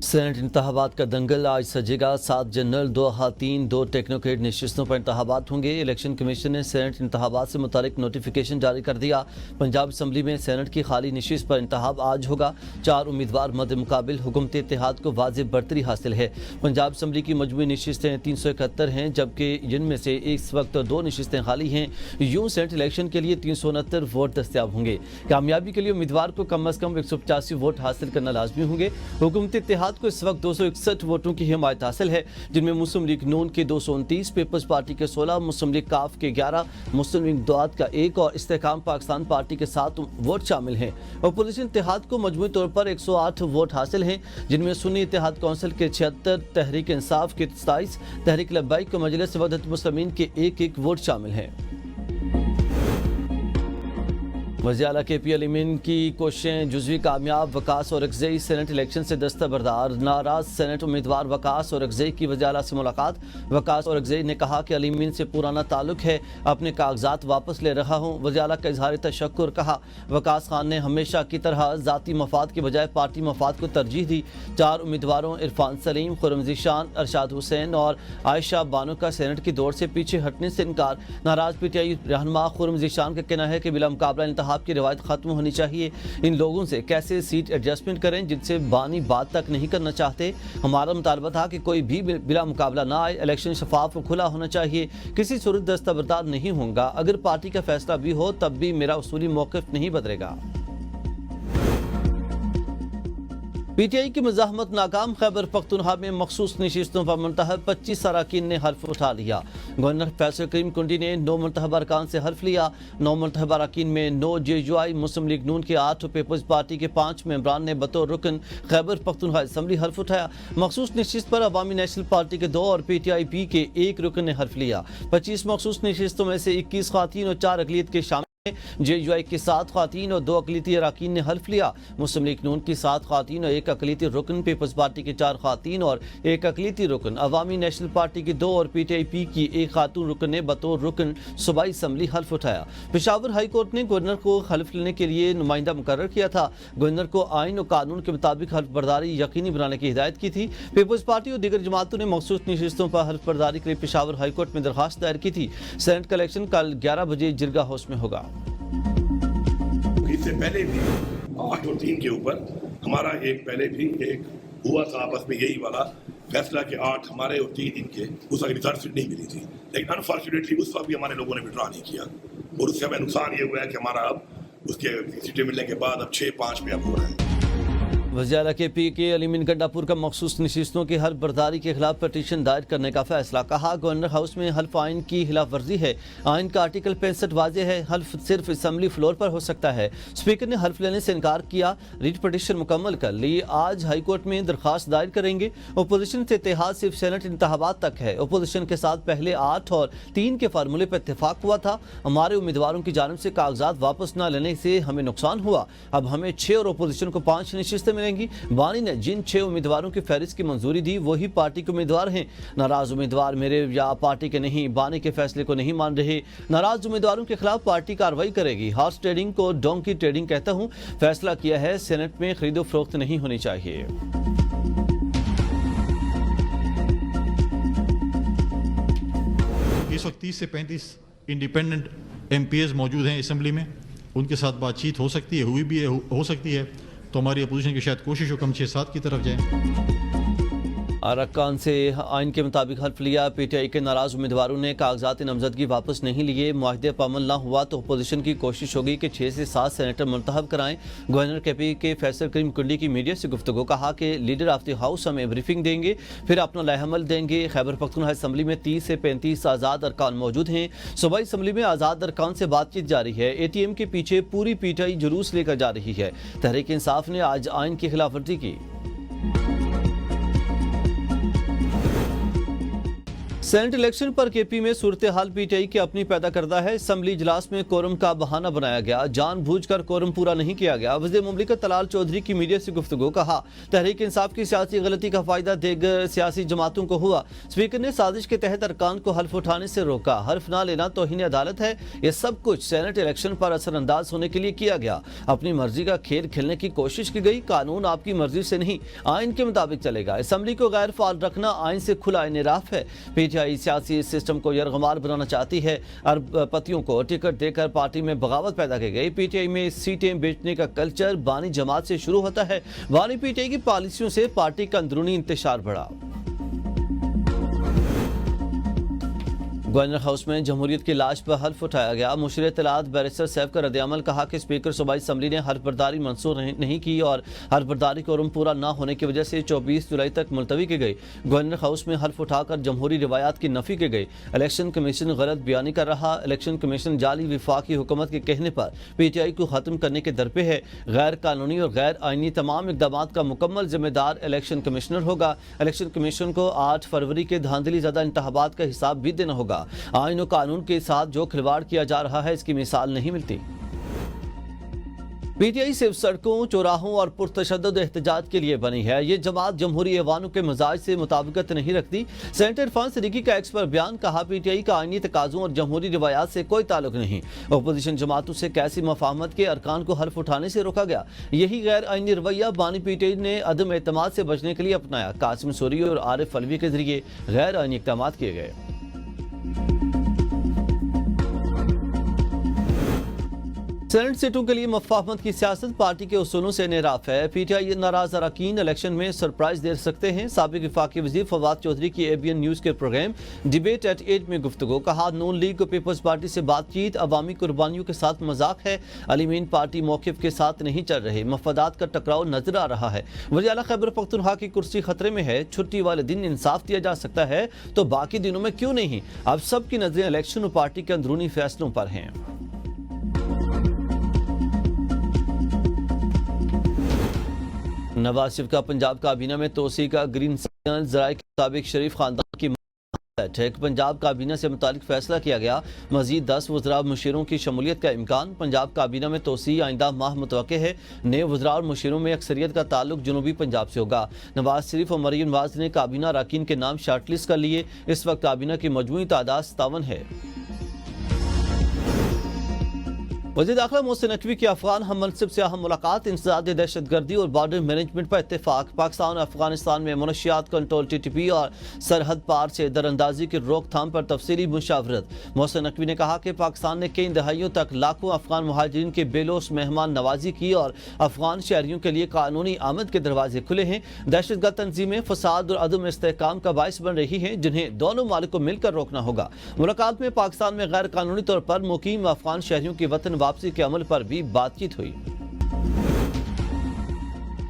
Senate इंतखाबात का दंगल आज सजेगा। 7 जनरल, 2 खातीन, 2 टेक्नोक्रेट नशिस्तों पर इंतखाबात होंगे। इलेक्शन कमीशन ने सेनेट इंतखाबात से मुतालिक नोटिफिकेशन जारी कर दिया। पंजाब असम्बली में सेनेट की खाली नशिस्त पर इंतखाब आज होगा। 4 उम्मीदवार मद मुकाबिल हुकूमत इत्तेहाद को वाज़ेह बढ़तरी हासिल है। पंजाब असम्बली की मजमूई नशिस्तें 371 हैं, जबकि जिनमें से इस वक्त 2 नशिस्तें खाली हैं। यूं सेनेट इलेक्शन के लिए 369 वोट दस्तियाब होंगे। कामयाबी के लिए उम्मीदवार को कम अज़ कम 185 वोट हासिल करना लाजमी होंगे। हुकूमत इत्तेहाद को इस वक्त 261 वोटों की हिमायत हासिल है, जिनमें मुस्लिम लीग नून के 229, पीपल्स पार्टी के 16, मुस्लिम लीग काफ के 11, मुस्लिम लीग दुआत का 1 और इस्तेहकाम पाकिस्तान पार्टी के 7 वोट शामिल हैं। अपोजिशन इत्तेहाद को मजमूई तौर पर 108 वोट हासिल हैं, जिनमें सुन्नी इत्तेहाद कौंसिल के 76, तहरीक इंसाफ के 27, तहरीक लब्बाइक और मजलिस वहदत मुस्लिमीन के 1-1 वोट शामिल हैं। वज़ीर-ए-आला KP अलीमीन की कोशिशें जुज़वी कामयाब। वकास और अक्ज़ई सेनेट इलेक्शन से दस्तबरदार। नाराज सेनेट उम्मीदवार वकास और अक्ज़ई की वज़ीर-ए-आला से मुलाकात। वकास और अक्ज़ई ने कहा कि अलीमीन से पुराना ताल्लुक है, अपने कागजात वापस ले रहा हूँ। वज़ीर-ए-आला का इज़हार तशक्कुर कहा। वकास खान ने हमेशा की तरह ज़ाती मफाद के बजाय पार्टी मफाद को तरजीह दी। 4 उम्मीदवारों इरफान सलीम, खुर्रम ज़ीशान, अरशाद हुसैन और आयशा बानो का सेनेट की दौड़ से पीछे हटने से इनकार। नाराज PTI रहनुमा खुर्रम ज़ीशान का कहना है कि बिला मुकाबला इंतखाब की रिवायत खत्म होनी चाहिए। इन लोगों से कैसे सीट एडजस्टमेंट करें जिनसे बानी बात तक नहीं करना चाहते। हमारा मुतालबा था कि कोई भी बिला मुकाबला ना आए। इलेक्शन शफाफ और खुला होना चाहिए। किसी सूरत दस्तबरदार नहीं होगा। अगर पार्टी का फैसला भी हो तब भी मेरा उसूली मौक़िफ़ नहीं बदलेगा। PTI की मज़ाहमत नाकाम। खैबर पख्तूनख्वा में मखसूस नशिस्तों पर मुंतखब 25 अरकान ने हल्फ उठा लिया। गवर्नर फैसल करीम कुंडी ने 9 मुंतखब अरकान से हल्फ लिया। 9 मुंतखब अरकान में 9 JUI, मुस्लिम लीग नून के 8 और पीपल्स पार्टी के 5 मेंबरान ने बतौर रुकन खैबर पख्तूनख्वा असम्बली हल्फ उठाया। मखसूस नशिस्त पर अवामी नेशनल पार्टी के 2 और PTIP के 1 रुकन ने हल्फ लिया। 25 मखसूस नशिस्तों में से 21 खातीन और 4 अक़लियत के शामिल। JUI की 7 खातीन और 2 अक़लियती अरकान ने हल्फ लिया। मुस्लिम लीग नून की 7 खातीन और 1 अक़लियती रुकन, पीपल्स पार्टी के 4 खातीन और 1 अक़लियती रुकन, अवामी नेशनल पार्टी की 2 और PTIP की 1 खातून रुकन ने बतौर रुकन सूबाई असम्बली हल्फ उठाया। पेशावर हाई कोर्ट ने गवर्नर को हल्फ लेने के लिए नुमाइंदा मुकर्रर किया था। गवर्नर को आइन और कानून के मुताबिक हल्फ बर्दारी यकीनी बनाने की हिदायत की थी। पीपल्स पार्टी और दीगर जमातों ने मखसूस नशिस्तों पर हल्फ बर्दारी के लिए पेशावर हाई कोर्ट में दरख्वास्त दायर की थी। सेनेट का इलेक्शन कल 11 बजे जिरगा हाउस में होगा। इससे पहले भी 8 और 3 के ऊपर हमारा पहले भी एक हुआ था आपस में यही वाला फैसला कि 8 हमारे और 3 इनके, उस वक्त रिजर्व सीट नहीं मिली थी, लेकिन अनफॉर्चुनेटली उस वक्त भी हमारे लोगों ने विड्रॉ नहीं किया और उससे हमें नुकसान ये हुआ है कि हमारा अब उसके सीटें मिलने के बाद अब 6-5 में अब हो रहा है। वज़ीर-ए-आला KP अलीमीन गंडापुर का मखसूस नशिस्तों की हल्फ बर्दारी के खिलाफ पटिशन दायर करने का फैसला। कहा, गवर्नर हाउस में हल्फ आइन की खिलाफ वर्जी है। आइन का आर्टिकल 65 वाज़े है। हल्फ सिर्फ असम्बली फ्लोर पर हो सकता है। स्पीकर ने हल्फ लेने से इनकार किया। रीट पटिशन मुकम्मल कर ली। आज हाई कोर्ट में दरख्वास्त दायर करेंगे। अपोजिशन से इत्तेहाद सिर्फ सेनेट इंतखाबात तक है। अपोजिशन के साथ पहले 8 और 3 के फार्मूले पर इत्तेफाक हुआ था। हमारे उम्मीदवारों की जानिब से कागजात वापस न लेने से हमें नुकसान हुआ। अब हमें 6 और अपोजिशन को 5 नशिस्तें मिलेंगी। बानी ने जिन 6 उम्मीदवारों की फहरिस्त की मंजूरी दी वही पार्टी के उम्मीदवार हैं। नाराज उम्मीदवार मेरे या पार्टी के नहीं, बानी के फैसले को नहीं मान रहे। नाराज उम्मीदवारों के खिलाफ पार्टी कार्रवाई करेगी। हॉर्स ट्रेडिंग को डोंकी ट्रेडिंग कहता हूं। फैसला किया है, सेनेट में खरीदो फरोख्त नहीं होनी चाहिए। इस वक्त 30 से 35 इंडिपेंडेंट MPs मौजूद हैं असम्बली में। उनके साथ बातचीत हो सकती है, हुई भी है, हो सकती है। तो हमारी अपोजिशन की शायद कोशिश हो कम 6-7 की तरफ जाए। अरकान से आइन के मुताबिक हल्फ लिया। PTI के नाराज उम्मीदवारों ने कागजात नामजदगी वापस नहीं लिए। मुआहदे पर अमल न हुआ तो अपोजिशन की कोशिश होगी कि 6 से 7 सेनेटर मुंतखब कराएं। गवर्नर KP के फैसल करीम कुंडी की मीडिया से गुफ्तगू। कहा कि लीडर ऑफ द हाउस हमें ब्रीफिंग देंगे, फिर अपना लाहेमल देंगे। खैबर पख्तूनख्वा असम्बली में 30 से 35 आज़ाद अरकान मौजूद हैं। सूबाई असम्बली में आज़ाद अरकान से बातचीत जारी है। ATM के पीछे पूरी PTI जुलूस लेकर जा रही है। तहरीक इंसाफ ने आज आइन की खिलाफ वर्जी की। सेनेट इलेक्शन पर केपी में सूरत हाल पीटीआई की अपनी पैदा करता है। असम्बली इजलास में कोरम का बहाना बनाया गया, जानबूझकर कोरम पूरा नहीं किया गया। वज़ीर मुमलिकत तलाल चौधरी की मीडिया से गुफ्तगू, कहा तहरीक इंसाफ की सियासी गलती का फायदा दीगर सियासी जमातों को हुआ। स्पीकर ने साजिश के तहत अरकान को हल्फ उठाने से रोका, हल्फ ना लेना तौहीन अदालत है। यह सब कुछ सेनेट इलेक्शन पर असरअंदाज होने के लिए किया गया। अपनी मर्जी का खेल खेलने की कोशिश की गई। कानून आपकी मर्जी से नहीं, आइन के मुताबिक चलेगा। असम्बली को गैर फाल रखना आइन से खुला इनेराफ है। पीटीआई सियासी सिस्टम को यरगमाल बनाना चाहती है। अरबपतियों को टिकट देकर पार्टी में बगावत पैदा की गई। पीटीआई में सीटें बेचने का कल्चर बानी जमात से शुरू होता है। बानी पीटीआई की पॉलिसियों से पार्टी का अंदरूनी इंतशार बढ़ा। गवर्नर हाउस में जमहूरियत की लाश पर हल्फ उठाया गया। मुशीर इत्तलात बैरिस्टर सैफ का रद्द-ए-अमल, कहा कि स्पीकर सूबाई असम्बली ने हल्फ बर्दारी मंसूर नहीं की और हल्फ बर्दारी कोरम पूरा न होने की वजह से 24 जुलाई तक मुलतवी की गई। गवर्नर हाउस में हल्फ उठाकर जमहूरी रिवायात की नफी की गई। इलेक्शन कमीशन गलत बयानी कर रहा। इलेक्शन कमीशन जाली विफाकी हुकूमत के कहने पर पीटीआई को खत्म करने के दर पे है। गैर कानूनी और गैर आईनी तमाम इकदामात का मुकम्मल जिम्मेदार इलेक्शन कमिश्नर होगा। इलेक्शन कमीशन को 8 फरवरी के धांधली ज़दा इंतखाबात का हिसाब भी देना होगा। आइन और कानून के साथ जो खिलवाड़ किया जा रहा है, इसकी मिसाल नहीं मिलती। पीटीआई सिर्फ सड़कों, चौराहों और पुरतशद्दुद एहतजाज के लिए बनी है। ये जमात जमहूरी ऐवानों के मिजाज से मुताबिकत नहीं रखती। सेनेटर इरफान सिद्दीकी का एक्स पर बयान, कहा पीटीआई का आईनी तकाज़ों और जमहूरी रिवायात से कोई ताल्लुक नहीं। अपोजिशन जमातों से कैसी मफाहमत के अरकान को हल्फ उठाने से रोका गया। यही गैर आईनी रवैया बानी पीटीआई ने अदम एतमाद से बचने के लिए अपनाया। कासिम सूरी और आरिफ अलवी के जरिए गैर आईनी इक़दाम किए गए। सेनेट सीटों के लिए मफाहमत की सियासत पार्टी के उसूलों से निराफ है। पीटीआई नाराज अरकान इलेक्शन में सरप्राइज दे सकते हैं। साबिक वफाकी वजीर फवाद चौधरी की एबीएन न्यूज़ के प्रोग्राम डिबेट एट 8 में गुफ्तगू, कहा नून लीग को पीपल्स पार्टी से बातचीत अवामी कुर्बानियों के साथ मजाक है। अलीमीन पार्टी मौक़िफ़ के साथ नहीं चल रहे, मफादात का टकराव नजर आ रहा है। वज़ीर आला खैबर पख्तूनख्वा की कुर्सी खतरे में है। छुट्टी वाले दिन इंसाफ दिया जा सकता है तो बाकी दिनों में क्यों नहीं? अब सबकी नजरें इलेक्शन और पार्टी के अंदरूनी फैसलों पर हैं। नवाज शरीफ का पंजाब काबीना में तोसी का ग्रीन सिग्नल, ज़राए के मुताबिक शरीफ खानदान की बैठक। पंजाब काबीना से मुतालिक फैसला किया गया। मजीद 10 वज़रा मुशीरों की शमूलियत का इम्कान। पंजाब काबीना में तोसी आइंदा माह मुतवक्के है। नए वज़रा और मुशीरों में अक्सरियत का ताल्लुक जनूबी पंजाब से होगा। नवाज शरीफ और मरियम नवाज ने काबीना अरकान के नाम शार्टलिस्ट कर लिए। इस वक्त काबीना की मजमूई तादाद 57 है। वज़ीर दाखिला मोहसिन नकवी की अफगान हम मनसिब से अहम मुलाकात। इंसदाद दहशतगर्दी और बॉर्डर मैनेजमेंट पर इत्तेफाक। पाकिस्तान और अफगानिस्तान में मनशियात कंट्रोल, TTP और सरहद पार से दरअंदाजी की रोकथाम पर तफसीली मुशावरत। मोहसिन नकवी ने कहा कि पाकिस्तान ने कई दहाइयों तक लाखों अफगान मुहाजिरीन के बेलोस मेहमान नवाजी की और अफगान शहरियों के लिए कानूनी आमद के दरवाजे खुले हैं। दहशतगर्द तंजीमें फसाद और अदम इस्तेहकाम का बाइस बन रही हैं, जिन्हें दोनों मालिक को मिलकर रोकना होगा। मुलाकात में पाकिस्तान में गैर कानूनी तौर पर मुकीम अफगान शहरियों की वतन वापसी के अमल पर भी बातचीत हुई।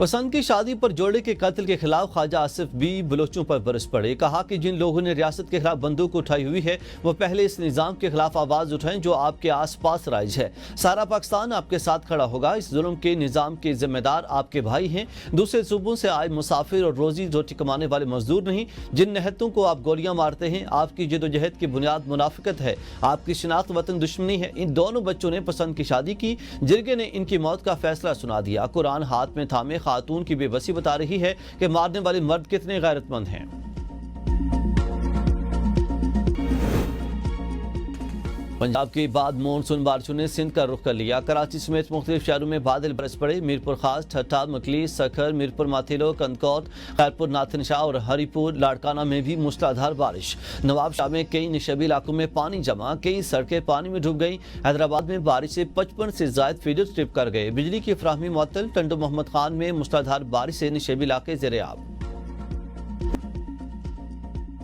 पसंद की शादी पर जोड़े के कत्ल के खिलाफ ख्वाजा आसिफ भी बलोचों पर बरस पड़े। कहा कि जिन लोगों ने रियासत के खिलाफ बंदूक उठाई हुई है वो पहले इस निज़ाम के खिलाफ आवाज़ उठाएं जो आपके आस पास राइज है। सारा पाकिस्तान आपके साथ खड़ा होगा। इस जुल्म के निज़ाम के जिम्मेदार आपके भाई हैं, दूसरे सूबों से आए मुसाफिर और रोजी रोटी कमाने वाले मजदूर नहीं। जिन निहत्तों को आप गोलियां मारते हैं, आपकी जदोजहद की बुनियाद मुनाफिकत है, आपकी शिनाख्त वतन दुश्मनी है। इन दोनों बच्चों ने पसंद की शादी की, जिरगे ने इनकी मौत का फैसला सुना दिया। कुरान हाथ में थामे खातून की बेबसी बता रही है कि मारने वाले मर्द कितने गैरतमंद हैं। पंजाब के बाद मानसून बारिशों ने सिंध का रुख कर लिया। कराची समेत मुख्तलिफ शहरों में बादल बरस पड़े। मीरपुर खास, ठट्ठा, मकली, सखर, मीरपुर माथेलो, कंदकौट, खैरपुर, नाथन शाह और हरीपुर लाड़काना में भी मूसलाधार बारिश। नवाब शाह में कई निशबी इलाकों में पानी जमा, कई सड़कें पानी में डूब गई। हैदराबाद में बारिश से 55 से ज्यादा फीडर ट्रिप कर गए। बिजली की फराहमी मुअत्तल। टंडो मोहम्मद खान में मूसलाधार बारिश से निशबी इलाके ज़ेर-ए-आब।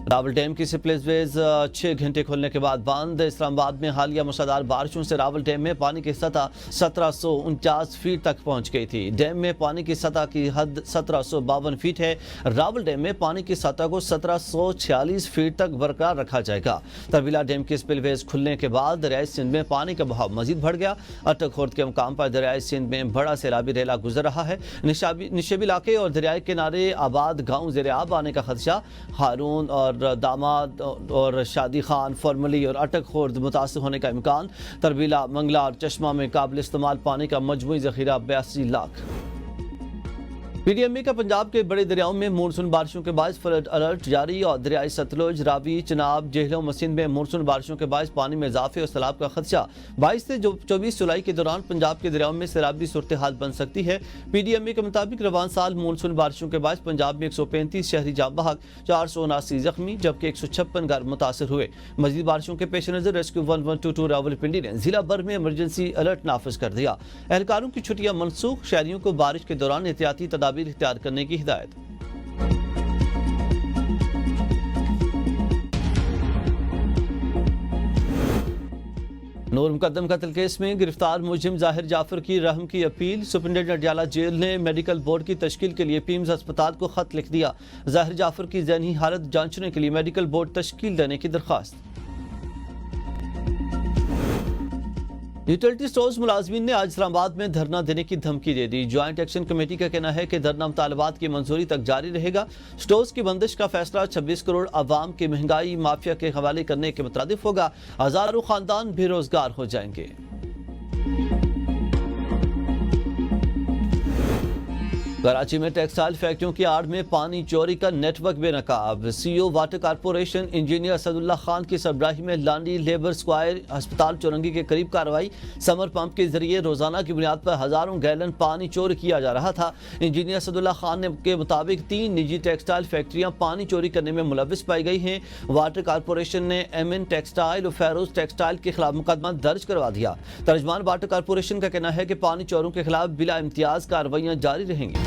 रावल डैम की स्पिलवेज 6 घंटे खोलने के बाद बंद। इस्लामाबाद में हालिया मूसलाधार बारिशों से रावल डैम में पानी की सतह 1749 फीट तक पहुंच गई थी। डैम में पानी की सतह की हद 1752 फीट है। रावल डैम में पानी की सतह को 1746 फीट तक बरकरार रखा जाएगा। तरबीला डैम की स्पिलवेज खुलने के बाद दरियाई सिंध में पानी का बहाव मजीद बढ़ गया। अटक खुर्द के मुकाम पर दरियाई सिंध में बड़ा सैलाबी रेला गुजर रहा है। निशेबी इलाके और दरियाई किनारे आबाद गाँव ज़ेर-ए-आब आने का खदशा। हारून और और दामाद और शादी खान, फॉर्मली और अटक खुर्द मुतासर होने का इम्कान। तरबीला, मंगला और चश्मा में काबिल इस्तेमाल पानी का मजमूई ज़ख़ीरा 82 लाख। पीडीएमए का पंजाब के बड़े दरियाओं में मानसून बारिशों के बायस फ्लड अलर्ट जारी और दरियाई सतलुज, रावी, चिनाब, जेहलम व सिंध में मानसून बारिशों के बायस पानी में इजाफे और सैलाब का खदशा। 22 से 24 जुलाई के दौरान पंजाब के दरियाओं में सैलाबी सूरत हाल बन सकती है। पीडीएमए के मुताबिक रवान साल मानसून बारिशों के बायस पंजाब में 135 शहरी जाँ बहक, 479 जख्मी जबकि 156 घर मुतासर हुए। मजीद बारिशों के पेश नजर रेस्क्यू 1122 रावलपिंडी ने जिला भर में इमरजेंसी अलर्ट नाफिज कर दिया। एहलकारों की छुट्टियां मनसूख, शहरियों को बारिश के दौरान एहतियाती तदाबीर इख्तियार करने की हिदायत। नूर मुकद्दम कत्ल केस में गिरफ्तार मुलजिम जाहिर जाफर की रहम की अपील। सुप्रिंटेंडेंट अडियाला जेल ने मेडिकल बोर्ड की तश्कील के लिए पीम्स अस्पताल को खत लिख दिया। जाहिर जाफर की ज़हनी हालत जांचने के लिए मेडिकल बोर्ड तश्कील देने की दरख्वास्त। यूटिलिटी स्टोर्स मुलाजमीन ने आज इस्लामाबाद में धरना देने की धमकी दे दी। ज्वाइंट एक्शन कमेटी का कहना है कि धरना मुतालबात की मंजूरी तक जारी रहेगा। स्टोर्स की बंदिश का फैसला 26 करोड़ आवाम की महंगाई माफिया के हवाले करने के मुताबिक होगा। हजारों खानदान बेरोजगार हो जाएंगे। कराची में टेक्सटाइल फैक्ट्रियों की आड़ में पानी चोरी का नेटवर्क बेनकाब। CEO water corporation engineer Asadullah Khan की सरबराही में लांडी लेबर स्क्वायर अस्पताल चौरंगी के करीब कार्रवाई। समर पंप के जरिए रोजाना की बुनियाद पर हजारों गैलन पानी चोरी किया जा रहा था। इंजीनियर असदुल्ला खान के मुताबिक 3 निजी टेक्सटाइल फैक्ट्रियां पानी चोरी करने में मुलविस पाई गई हैं। वाटर कारपोरेशन ने एमएन टेक्सटाइल और फेरोज टेक्सटाइल के खिलाफ मुकदमा दर्ज करवा दिया। तर्जमान वाटर कारपोरेशन का कहना है कि पानी चोरों के खिलाफ बिला इम्तियाज कार्रवाइयां जारी रहेंगी।